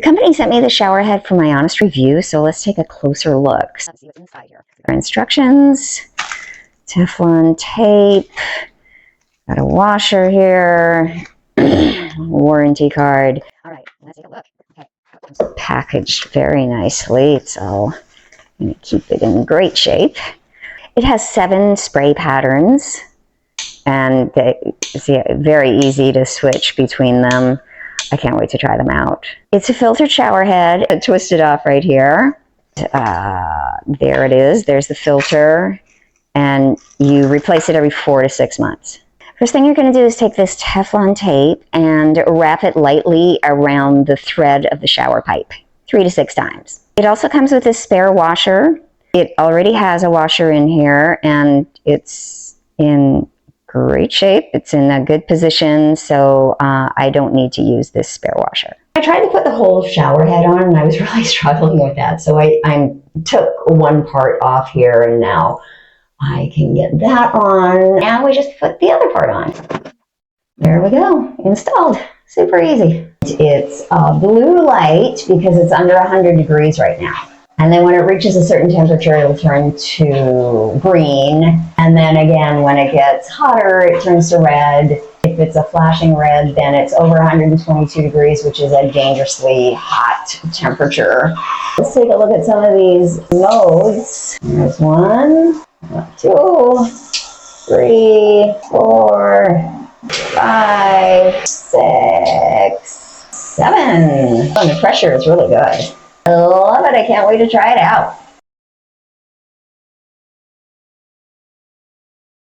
The company sent me the shower head for my honest review, so let's take a closer look. Let's see what's inside here. Our instructions, Teflon tape, got a washer here, warranty card. All right, let's take a look. Okay. It's packaged very nicely, so I'm going to keep it in great shape. It has 7 spray patterns, and it's very easy to switch between them. I can't wait to try them out. It's a filtered shower head, twisted off right here. There it is. There's the filter, and you replace it every 4 to 6 months. First thing you're going to do is take this Teflon tape and wrap it lightly around the thread of the shower pipe 3 to 6 times. It also comes with a spare washer. It already has a washer in here, and it's in great shape. It's in a good position, so I don't need to use this spare washer. I tried to put the whole shower head on, and I was really struggling with that, so I took one part off here, and now I can get that on. Now we just put the other part on. There we go, installed. Super easy. It's blue light because it's under 100 degrees right now. And then when it reaches a certain temperature, it'll turn to green. And then again, when it gets hotter, it turns to red. If it's a flashing red, then it's over 122 degrees, which is a dangerously hot temperature. Let's take a look at some of these modes. There's 1, 2, 3, 4, 5, 6, 7. Oh, the pressure is really good. I love it. I can't wait to try it out.